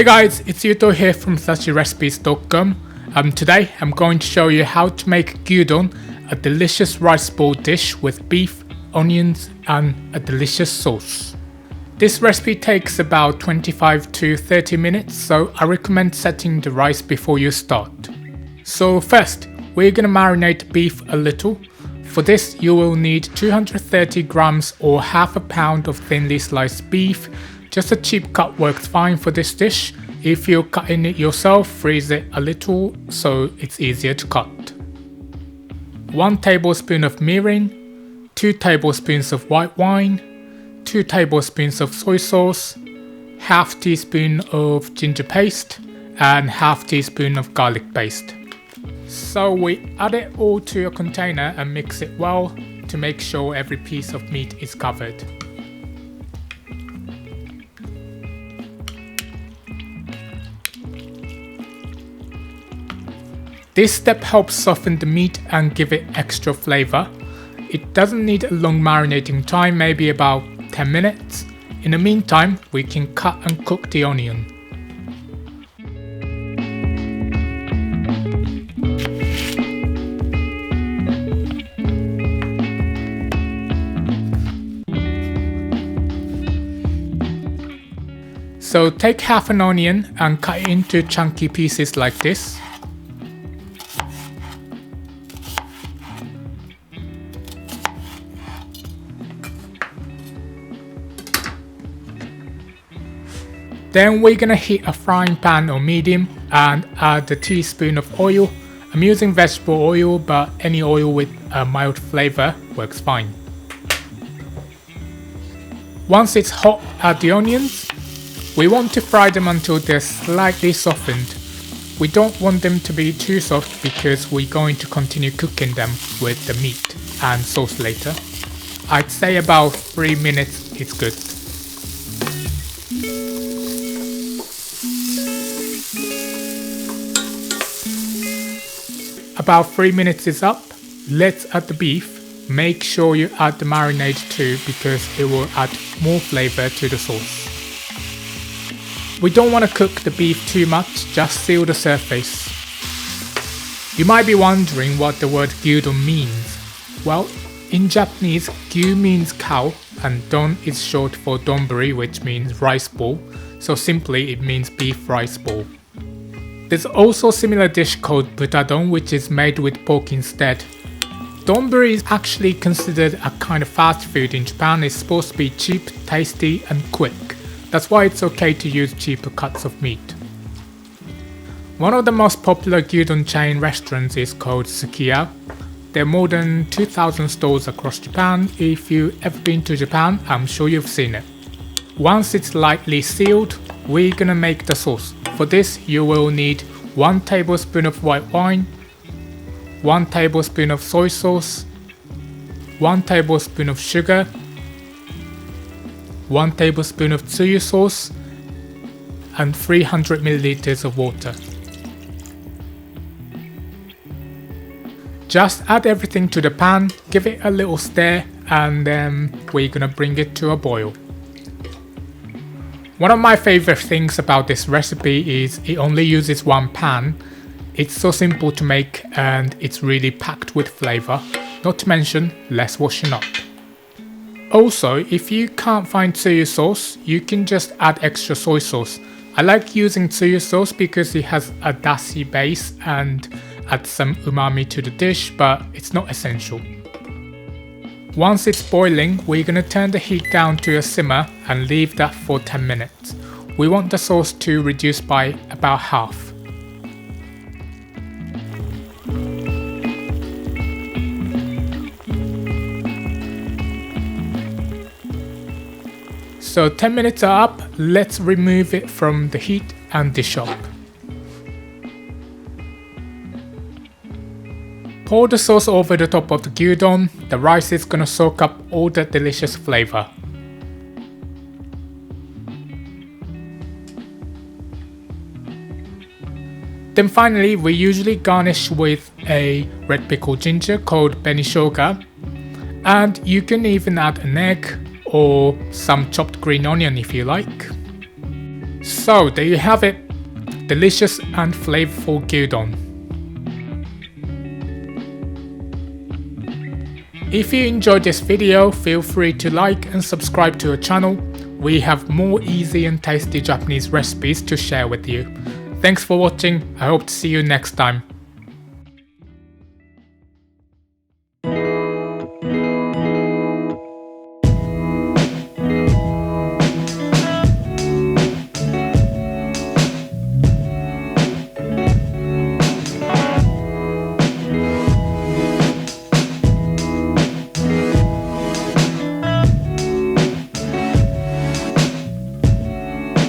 Hey guys, it's Yuto here from sashirecipes.com. Today I'm going to show you how to make gyudon, a delicious rice bowl dish with beef, onions and a delicious sauce. This recipe takes about 25 to 30 minutes, so I recommend setting the rice before you start. So first, we're gonna marinate beef a little. For this you will need 230 grams or half a pound of thinly sliced beef. Just a cheap cut works fine for this dish. If you're cutting it yourself, freeze it a little so it's easier to cut. 1 tablespoon of mirin, 2 tablespoons of white wine, 2 tablespoons of soy sauce, half teaspoon of ginger paste and half teaspoon of garlic paste. So we add it all to a container and mix it well to make sure every piece of meat is covered. This step helps soften the meat and give it extra flavour. It doesn't need a long marinating time, maybe about 10 minutes. In the meantime, we can cut and cook the onion. So take half an onion and cut it into chunky pieces like this. Then we're gonna heat a frying pan on medium and add a teaspoon of oil. I'm using vegetable oil, but any oil with a mild flavour works fine. Once it's hot, add the onions. We want to fry them until they're slightly softened. We don't want them to be too soft because we're going to continue cooking them with the meat and sauce later. I'd say about 3 minutes is good. About 3 minutes is up. Let's add the beef. Make sure you add the marinade too because it will add more flavour to the sauce. We don't want to cook the beef too much, just seal the surface. You might be wondering what the word gyudon means. Well, in Japanese, gyu means cow and don is short for donburi, which means rice bowl, so simply it means beef rice bowl. There's also a similar dish called butadon, which is made with pork instead. Donburi is actually considered a kind of fast food in Japan. It's supposed to be cheap, tasty and quick. That's why it's okay to use cheaper cuts of meat. One of the most popular gyudon chain restaurants is called Sukiya. There are more than 2,000 stores across Japan. If you've ever been to Japan, I'm sure you've seen it. Once it's lightly sealed, we're gonna make the sauce. For this, you will need 1 tablespoon of white wine, 1 tablespoon of soy sauce, 1 tablespoon of sugar, 1 tablespoon of tsuyu sauce, and 300 milliliters of water. Just add everything to the pan, give it a little stir, and then we're gonna bring it to a boil. One of my favourite things about this recipe is it only uses 1 pan. It's so simple to make and it's really packed with flavour, not to mention less washing up. Also, if you can't find tsuyu sauce, you can just add extra soy sauce. I like using tsuyu sauce because it has a dashi base and adds some umami to the dish, but it's not essential. Once it's boiling, we're gonna turn the heat down to a simmer and leave that for 10 minutes. We want the sauce to reduce by about half. So 10 minutes are up, let's remove it from the heat and dish up. Pour the sauce over the top of the gyudon. The rice is gonna soak up all the delicious flavour. Then finally, we usually garnish with a red pickled ginger called benishoga, and you can even add an egg or some chopped green onion if you like. So there you have it, delicious and flavorful gyudon. If you enjoyed this video, feel free to like and subscribe to our channel. We have more easy and tasty Japanese recipes to share with you. Thanks for watching, I hope to see you next time.